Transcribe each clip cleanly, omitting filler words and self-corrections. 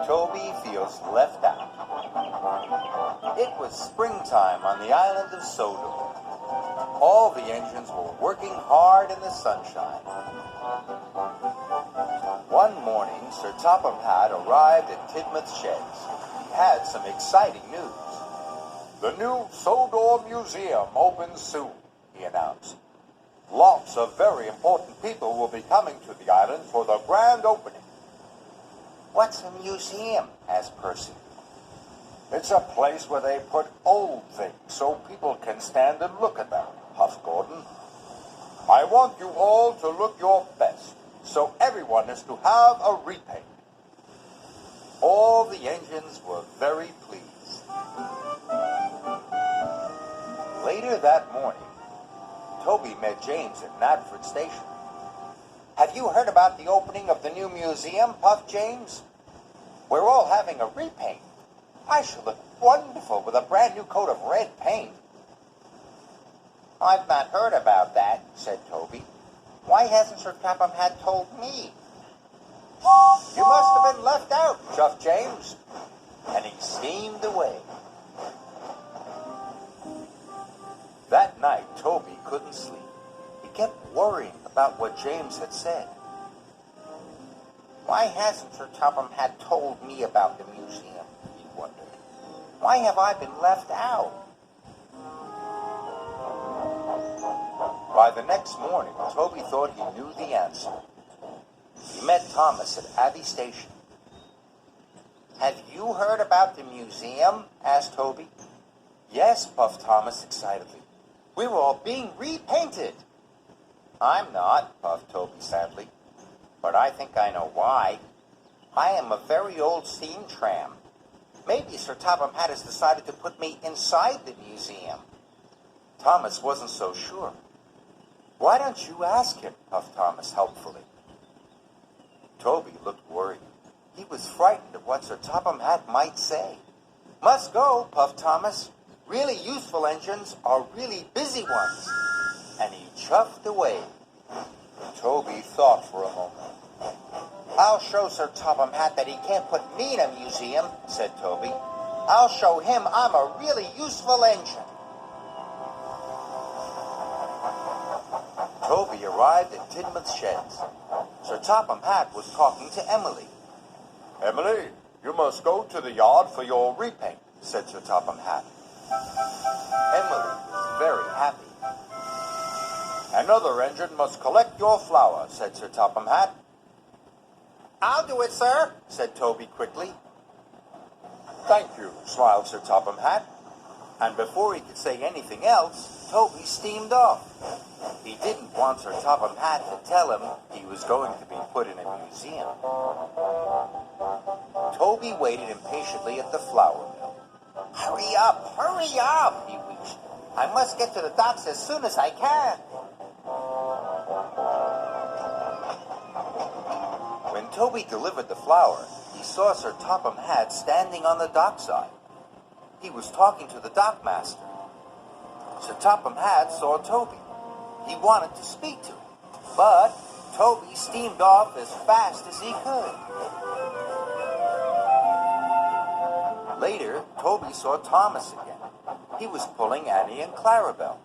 Toby feels left out. It was springtime on the island of Sodor. All the engines were working hard in the sunshine. One morning, Sir Topham Hatt arrived at Tidmouth's sheds. He had some exciting news. "The new Sodor Museum opens soon," he announced. "Lots of very important people will be coming to the island for the grand opening." "What's a museum?" asked Percy. "It's a place where they put old things so people can stand and look at them," puffed Gordon. "I want you all to look your best, so everyone is to have a repaint." All the engines were very pleased. Later that morning, Toby met James at Knapford Station. "Have you heard about the opening of the new museum?" puffed James. "We're all having a repaint. I shall look wonderful with a brand new coat of red paint." "I've not heard about that," said Toby. "Why hasn't Sir Topham Hatt told me?" "You must have been left out," chuffed James. And he steamed away. That night, Toby couldn't sleep. He kept worrying about what James had said. "Why hasn't Sir Topham Hatt told me about the museum?" he wondered. "Why have I been left out?" By the next morning, Toby thought he knew the answer. He met Thomas at Abbey Station. "Have you heard about the museum?" asked Toby. "Yes," puffed Thomas excitedly. "We're all being repainted." "I'm not," puffed Toby sadly. "But I think I know why. I am a very old steam tram. Maybe Sir Topham Hatt has decided to put me inside the museum." Thomas wasn't so sure. "Why don't you ask him?" puffed Thomas helpfully. Toby looked worried. He was frightened of what Sir Topham Hatt might say. "Must go," puffed Thomas. "Really useful engines are really busy ones." And he chuffed away. Toby thought for a moment. "I'll show Sir Topham Hatt that he can't put me in a museum," said Toby. "I'll show him I'm a really useful engine." Toby arrived at Tidmouth's sheds. Sir Topham Hatt was talking to Emily. "Emily, you must go to the yard for your repaint," said Sir Topham Hatt. Emily was very happy. "Another engine must collect your flour," said Sir Topham Hatt. "I'll do it, sir," said Toby quickly. "Thank you," smiled Sir Topham Hatt. And before he could say anything else, Toby steamed off. He didn't want Sir Topham Hatt to tell him he was going to be put in a museum. Toby waited impatiently at the flour mill. Hurry up, he wheezed. "I must get to the docks as soon as I can." When Toby delivered the flour, he saw Sir Topham Hatt standing on the dockside. He was talking to the dockmaster. Sir Topham Hatt saw Toby. He wanted to speak to him, but Toby steamed off as fast as he could. Later, Toby saw Thomas again. He was pulling Annie and Clarabelle.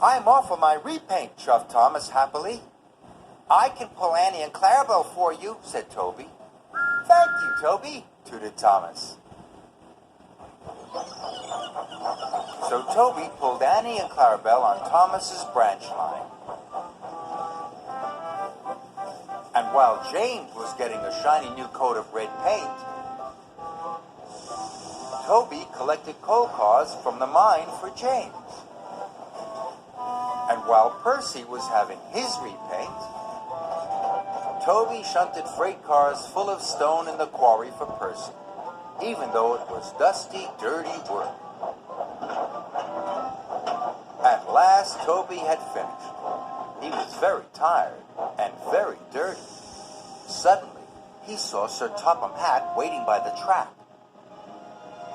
"I'm off for my repaint," chuffed Thomas happily. "I can pull Annie and Clarabelle for you," said Toby. "Thank you, Toby," tooted Thomas. So Toby pulled Annie and Clarabelle on Thomas's branch line. And while James was getting a shiny new coat of red paint, Toby collected coal cars from the mine for James. And while Percy was having his repaint, Toby shunted freight cars full of stone in the quarry for Percy, even though it was dusty, dirty work. At last, Toby had finished. He was very tired and very dirty. Suddenly, he saw Sir Topham Hatt waiting by the track.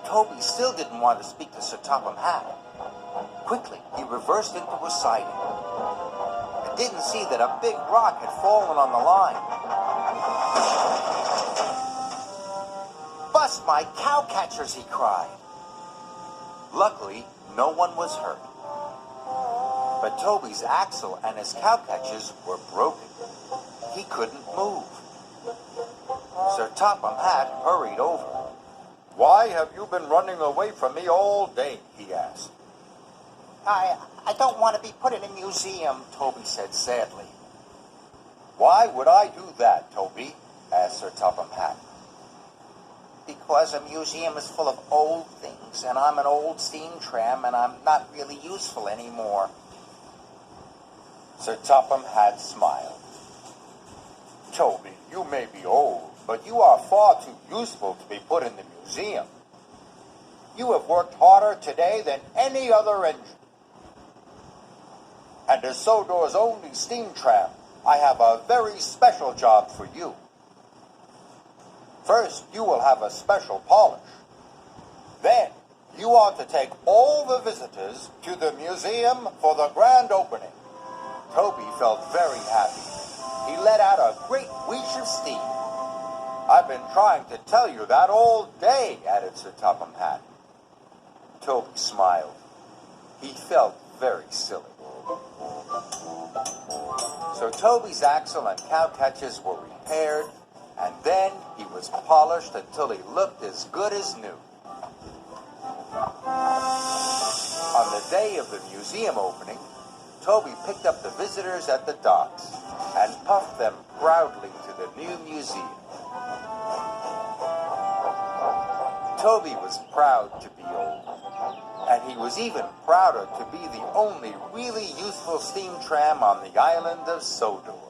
Toby still didn't want to speak to Sir Topham Hatt. Quickly, he reversed into a siding. He didn't see that a big rock had fallen on the line. my cow catchers, he cried. Luckily, no one was hurt. But Toby's axle and his cow catchers were broken. He couldn't move. Sir Topham Hatt hurried over. "Why have you been running away from me all day?" he asked. I don't want to be put in a museum," Toby said sadly. "Why would I do that, Toby?" asked Sir Topham Hatt. "Because a museum is full of old things, and I'm an old steam tram, and I'm not really useful anymore." Sir Topham Hatt smiled. "Toby, you may be old, but you are far too useful to be put in the museum. You have worked harder today than any other engine. And as Sodor's only steam tram, I have a very special job for you. First, you will have a special polish. Then, you are to take all the visitors to the museum for the grand opening." Toby felt very happy. He let out a great wheeze of steam. "I've been trying to tell you that all day," added Sir Topham Hatt. Toby smiled. He felt very silly. So Toby's axle and cow catchers were repaired, and then he was polished until he looked as good as new. On the day of the museum opening, Toby picked up the visitors at the docks and puffed them proudly to the new museum. Toby was proud to be old, and he was even prouder to be the only really useful steam tram on the island of Sodor.